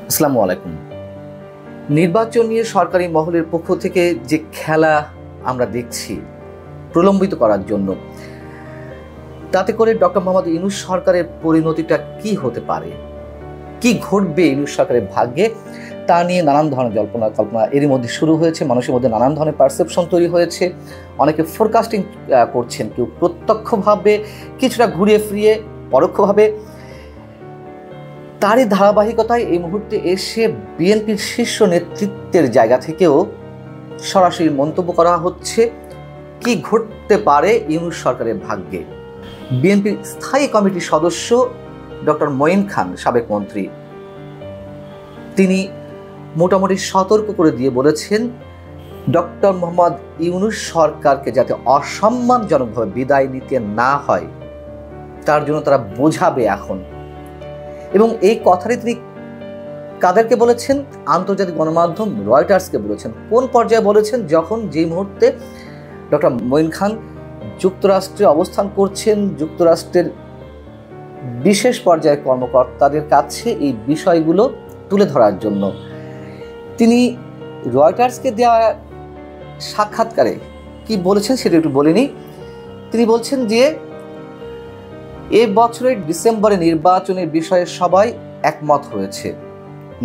আসসালামু আলাইকুম। নির্বাচন নিয়ে সরকারি মহলের পক্ষ থেকে যে খেলা আমরা দেখছি প্রলম্বিত করার জন্য, তাতে করে ডক্টর মোহাম্মদ ইউনূস সরকারের পরিণতিটা কি হতে পারে, কি ঘটবে ইউনূস সরকারের ভাগ্যে, তা নিয়ে নানান ধরনের জল্পনা কল্পনা এরই মধ্যে শুরু হয়েছে। মানুষের মধ্যে নানান ধরনের পারসেপশন তৈরি হয়েছে। অনেকে ফোরকাস্টিং করছেন, কেউ প্রত্যক্ষভাবে, কিছুটা ঘুরিয়ে ফিরিয়ে পরোক্ষভাবে। তারই ধারাবাহিকতায় এই মুহূর্তে এসে বিএনপির শীর্ষ নেতৃত্বের জায়গা থেকেও সরাসরি মন্তব্য করা হচ্ছে কি ঘটতে পারে ইউনূস সরকারের ভাগ্যে। বিএনপির স্থায়ী কমিটির সদস্য ডক্টর মঈন খান, সাবেক মন্ত্রী, তিনি মোটামুটি সতর্ক করে দিয়ে বলেছেন ডক্টর মোহাম্মদ ইউনূস সরকারকে যাতে অসম্মানজনকভাবে বিদায় নিতে না হয়, তার জন্য তারা বোঝাবে এখন। এবং এই কথাটি তিনি কাদেরকে বলেছেন? আন্তর্জাতিক গণমাধ্যম রয়টার্সকে বলেছেন। কোন পর্যায়ে বলেছেন? যখন যে মুহূর্তে ডক্টর মঈন খান যুক্তরাষ্ট্রে অবস্থান করছেন, যুক্তরাষ্ট্রের বিশেষ পর্যায়ের কর্মকর্তাদের কাছে এই বিষয়গুলো তুলে ধরার জন্য। তিনি রয়টার্সকে দেওয়া সাক্ষাৎকারে কি বলেছেন সেটা একটু বলিনি। তিনি বলছেন যে এ বছরের ডিসেম্বরে নির্বাচনের বিষয়ে সবাই একমত হয়েছে।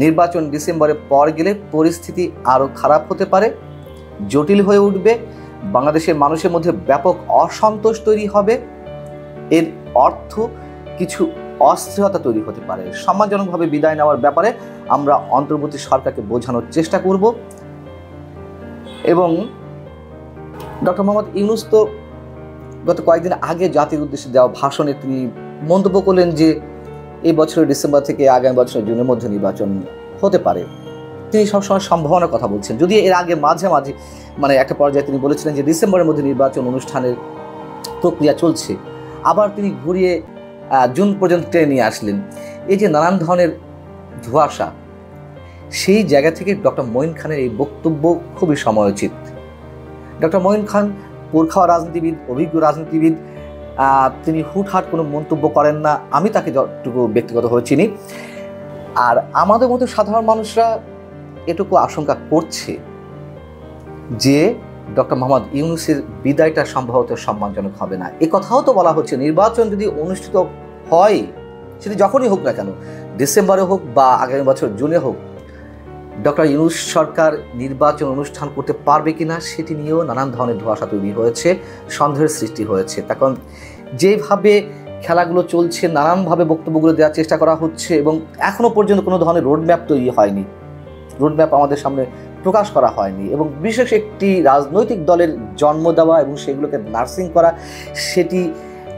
নির্বাচন ডিসেম্বরের পর গেলে পরিস্থিতি আরও খারাপ হতে পারে, জটিল হয়ে উঠবে, বাংলাদেশের মানুষের মধ্যে ব্যাপক অসন্তোষ তৈরি হবে। এর অর্থ কিছু অস্থিরতা তৈরি হতে পারে। সম্মানজনকভাবে বিদায় নেওয়ার ব্যাপারে আমরা অন্তর্বর্তী সরকারকে বোঝানোর চেষ্টা করব। এবং ডক্টর মোহাম্মদ ইউনূস তো গত কয়েকদিন আগে জাতির উদ্দেশ্যে দেওয়া ভাষণে তিনি মন্তব্য করলেন যে এই বছরের ডিসেম্বর থেকে আগামী বছরের জুনের মধ্যে নির্বাচন হতে পারে। তিনি সবসময় সম্ভাবনার কথা বলছেন, যদিও এর আগে মাঝে মাঝে একটা পর্যায়ে তিনি বলেছিলেন যে ডিসেম্বরের মধ্যে নির্বাচন অনুষ্ঠানের প্রক্রিয়া চলছে। আবার তিনি ঘুরিয়ে জুন পর্যন্ত টেনে নিয়ে আসলেন। এই যে নানান ধরনের ধোঁয়াশা, সেই জায়গা থেকে ডক্টর মঈন খানের এই বক্তব্য খুবই সময়োচিত। ডক্টর মঈন খান পুরখাওয়া রাজনীতিবিদ, অভিজ্ঞ রাজনীতিবিদ। তিনি হুটহাট কোনো মন্তব্য করেন না, আমি তাকে যতটুকু ব্যক্তিগতভাবে চিনি। আর আমাদের মতো সাধারণ মানুষরা এটুকু আশঙ্কা করছে যে ডক্টর মোহাম্মদ ইউনূসের বিদায়টা সম্ভবত সম্মানজনক হবে না। এ কথাও তো বলা হচ্ছে নির্বাচন যদি অনুষ্ঠিত হয়, সেটি যখনই হোক না কেন, ডিসেম্বরে হোক বা আগামী বছর জুনে হোক, ডক্টর ইউনূস সরকার নির্বাচন অনুষ্ঠান করতে পারবে কিনা সেটি নিয়েও নানান ধরনের ধোঁয়াশা তৈরি হয়েছে, সন্দেহের সৃষ্টি হয়েছে। তখন যেভাবে খেলাগুলো চলছে, নানানভাবে বক্তব্যগুলো দেওয়ার চেষ্টা করা হচ্ছে এবং এখনও পর্যন্ত কোনো ধরনের রোডম্যাপ তৈরি হয়নি, রোডম্যাপ আমাদের সামনে প্রকাশ করা হয়নি। এবং বিশেষ একটি রাজনৈতিক দলের জন্ম দেওয়া এবং সেগুলোকে নার্সিং করা, সেটি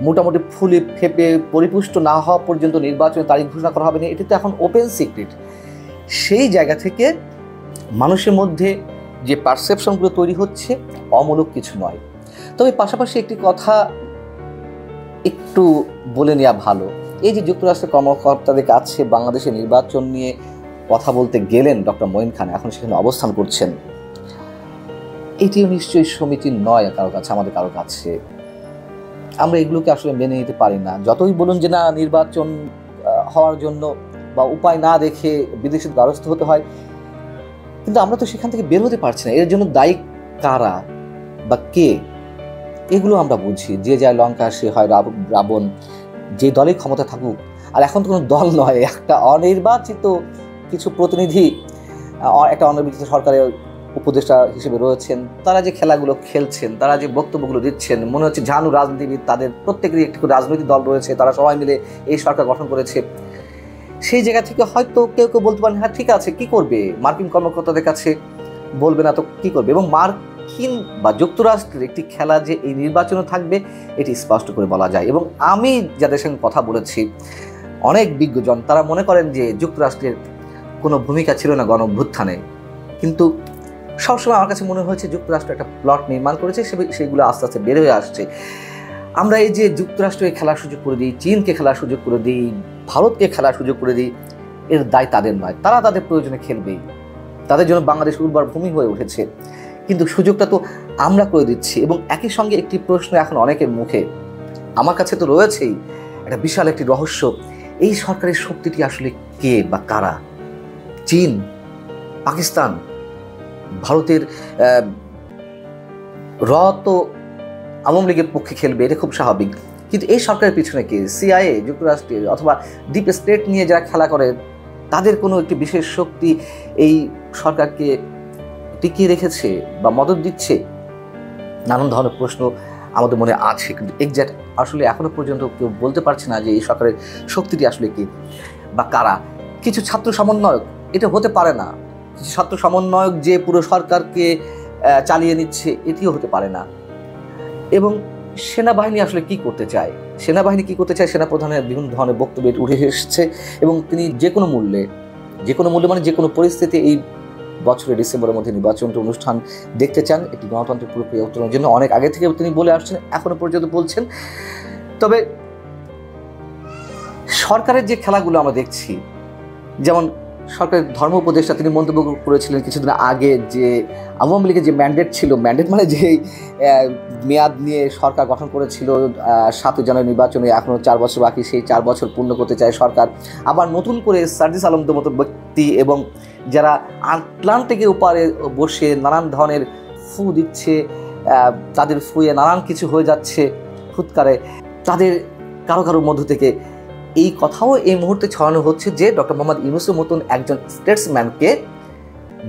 মোটামুটি ফুলে ফেপে পরিপুষ্ট না হওয়া পর্যন্ত নির্বাচনের তারিখ ঘোষণা করা হবে না, এটি তো এখন ওপেন সিক্রেট। সেই জায়গা থেকে মানুষের মধ্যে যে পারসেপশনগুলো তৈরি হচ্ছে অমূলক কিছু নয়। তবে পাশাপাশি একটি কথা একটু বলে নেওয়া ভালো। এই যে যুক্তরাষ্ট্রের কর্মকর্তাদের কাছে বাংলাদেশের নির্বাচন নিয়ে কথা বলতে গেলেন ডক্টর মঈন খান, এখন সেখানে অবস্থান করছেন, এটিও নিশ্চয়ই সমিতির নয় কারো কাছে, আমাদের কারো কাছে। আমরা এগুলোকে আসলে মেনে নিতে পারি না। যতই বলুন যে না, নির্বাচন হওয়ার জন্য বা উপায় না দেখে বিদেশের দ্বারস্থ হতে হয়, কিন্তু আমরা তো সেখান থেকে বের হতে পারছি না। এর জন্য দায়ী কারা বা কে, এগুলো আমরা বুঝি। যে যায় লঙ্কা সে হয় রাবণ, যে দলে ক্ষমতা থাকুক। আর এখন তো কোনো দল নয়, একটা অনির্বাচিত কিছু প্রতিনিধি একটা অনির্বাচিত সরকারের উপদেষ্টা হিসেবে রয়েছেন। তারা যে খেলাগুলো খেলছেন, তারা যে বক্তব্যগুলো দিচ্ছেন, মনে হচ্ছে ঝানু রাজনীতিবিদ, তাদের প্রত্যেকেরই একটি রাজনৈতিক দল রয়েছে, তারা সবাই মিলে এই সরকার গঠন করেছে। সেই জায়গা থেকে হয়তো কেউ কেউ বলতে পারেন হ্যাঁ ঠিক আছে, কি করবে, মার্কিন কর্মকর্তাদের কাছে বলবে না তো কি করবে। এবং মার্কিন বা যুক্তরাষ্ট্রের একটি খেলা যে এই নির্বাচনও থাকবে, এটি স্পষ্ট করে বলা যায়। এবং আমি যাদের সঙ্গে কথা বলেছি, অনেক বিজ্ঞজন, তারা মনে করেন যে যুক্তরাষ্ট্রের কোনো ভূমিকা ছিল না গণ অভ্যুত্থানে, কিন্তু সবসময় আমার কাছে মনে হয়েছে যুক্তরাষ্ট্র একটা প্লট নির্মাণ করেছে, সেগুলো আস্তে আস্তে বের হয়ে আসছে। আমরা এই যে যুক্তরাষ্ট্রকে খেলার সুযোগ করে দিই, চীনকে খেলার সুযোগ করে দিই, ভারতকে খেলার সুযোগ করে দিই, এর দায় তাদের নয়। তারা তাদের প্রয়োজনে খেলবেই, তাদের জন্য বাংলাদেশ উর্বর ভূমি হয়ে উঠেছে, কিন্তু সুযোগটা তো আমরা করে দিচ্ছি। এবং একই সঙ্গে একটি প্রশ্ন এখন অনেকের মুখে, আমার কাছে তো রয়েছেই, একটা বিশাল একটি রহস্য, এই সরকারের শক্তিটি আসলে কে বা কারা? চীন, পাকিস্তান, ভারতের র তো আওয়ামী লীগের পক্ষে খেলবে, এটা খুব স্বাভাবিক। কিন্তু এই সরকারের পিছনে কি CIA, যুক্তরাষ্ট্রের অথবা ডিপ স্টেট নিয়ে যারা খেলা করে, তাদের কোনো একটি বিশেষ শক্তি এই সরকারকে টিকিয়ে রেখেছে বা মদত দিচ্ছে? নানান ধরনের প্রশ্ন আমাদের মনে আছে, কিন্তু এক্স্যাক্ট আসলে এখনো পর্যন্ত কেউ বলতে পারছে না যে এই সরকারের শক্তিটি আসলে কি বা কারা। কিছু ছাত্র সমন্বয়ক, এটা হতে পারে না। কিছু ছাত্র সমন্বয়ক যে পুরো সরকারকে চালিয়ে নিচ্ছে, এটিও হতে পারে না। এবং সেনাবাহিনী আসলে কি করতে চায়, সেনাপ্রধানের বিভিন্ন ধরনের বক্তব্য উঠে এসেছে, এবং তিনি যে কোনো মূল্যে মানে যে কোনো পরিস্থিতি এই বছরের ডিসেম্বরের মধ্যে নির্বাচনটা অনুষ্ঠান দেখতে চান, একটি গণতন্ত্রের প্রক্রিয়া উত্তরণের জন্য। অনেক আগে থেকে তিনি বলে আসছেন, এখনো পর্যন্ত বলছেন। তবে সরকারের যে খেলাগুলো আমরা দেখছি, যেমন সরকারের ধর্ম উপদেষ্টা তিনি মন্তব্য করেছিলেন কিছুদিন আগে যে আওয়ামী লীগের যে ম্যান্ডেট ছিল, ম্যান্ডেট মানে যে মেয়াদ নিয়ে সরকার গঠন করেছিল 7 জানুয়ারি নির্বাচনে, এখনও 4 বছর বাকি, সেই 4 বছর পূর্ণ করতে চায় সরকার। আবার নতুন করে সার্জিস আলমদের মতো ব্যক্তি এবং যারা আটলান্টিকের ওপারে বসে নানান ধরনের ফু দিচ্ছে, তাদের ফুয়ে নানান কিছু হয়ে যাচ্ছে ফুৎকারে, তাদের কারো মধ্য থেকে এই কথাও এই মুহূর্তে ছড়ানো হচ্ছে যে ডক্টর মোহাম্মদ ইউনূসের মতন একজন স্টেটসম্যানকে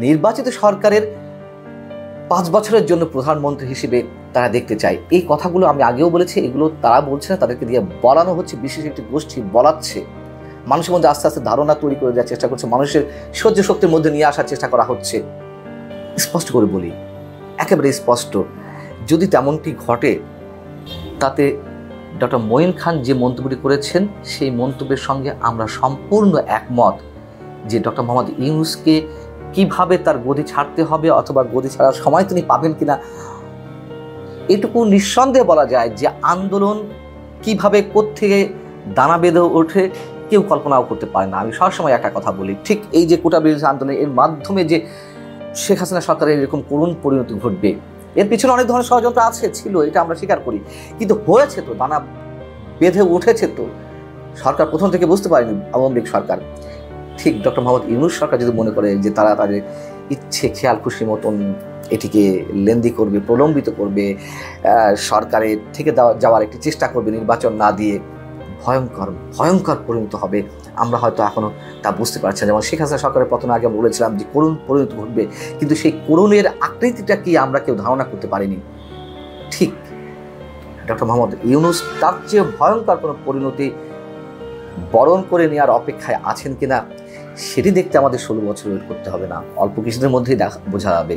নির্বাচিত সরকারের 5 বছরের জন্য প্রধানমন্ত্রী হিসেবে তারা দেখতে চায়। এই কথাগুলো আমি আগেও বলেছি, এগুলো তারা বলছে না, তাদেরকে দিয়ে বলানো হচ্ছে, বিশেষ একটি গোষ্ঠী বলাচ্ছে। মানুষের মধ্যে আস্তে আস্তে ধারণা তৈরি করে দেওয়ার চেষ্টা করছে, মানুষের সহ্য শক্তির মধ্যে নিয়ে আসার চেষ্টা করা হচ্ছে। স্পষ্ট করে বলি, একেবারে স্পষ্ট, যদি তেমনটি ঘটে, তাতে ডক্টর মঈন খান যে মন্তব্যটি করেছেন সেই মন্তব্যের সঙ্গে আমরা সম্পূর্ণ একমত, যে ডক্টর মোহাম্মদ ইউনূসকে কিভাবে তার গদি ছাড়তে হবে অথবা গদি ছাড়ার সময় তিনি পাবেন কিনা, এটুকু নিঃসন্দেহে বলা যায় যে আন্দোলন কিভাবে কোত্থেকে দানা বেঁধে ওঠে কেউ কল্পনাও করতে পারে না। আমি সবসময় একটা কথা বলি, ঠিক এই যে কোটা বিরোধী আন্দোলন, এর মাধ্যমে যে শেখ হাসিনা সরকারের এরকম করুণ পরিণতি ঘটবে, এর পিছনে অনেক ধরনের ষড়যন্ত্র ছিল, এটা আমরা স্বীকার করি। কিন্তু হয়েছে তো, দানা বেঁধে উঠেছে তো। সরকার প্রথম থেকে বুঝতে পারেনি, আওয়ামী লীগ সরকার। ঠিক ডক্টর মোহাম্মদ ইউনূস সরকার যদি মনে করে যে তারা তাদের ইচ্ছে খেয়াল খুশি মতন এটিকে লেন্দি করবে, প্রলম্বিত করবে, সরকারের থেকে যাওয়ার একটি চেষ্টা করবে নির্বাচন না দিয়ে, ভয়ঙ্কর পরিণত হবে। আমরা হয়তো এখনও তা বুঝতে পারছি না। যেমন শেখ হাসিনা সরকারের পতনের আগে বলেছিলাম যে করুণ পরিণতি ঘটবে, কিন্তু সেই করুণের আকৃতিটা কি আমরা কেউ ধারণা করতে পারিনি। ঠিক ডক্টর মোহাম্মদ ইউনূস তার চেয়ে ভয়ঙ্কর কোনো পরিণতি বরণ করে নেওয়ার অপেক্ষায় আছেন কিনা, সেটি দেখতে আমাদের 16 বছর ওয়েট করতে হবে না, অল্প কিছুদিনের মধ্যেই বোঝা যাবে।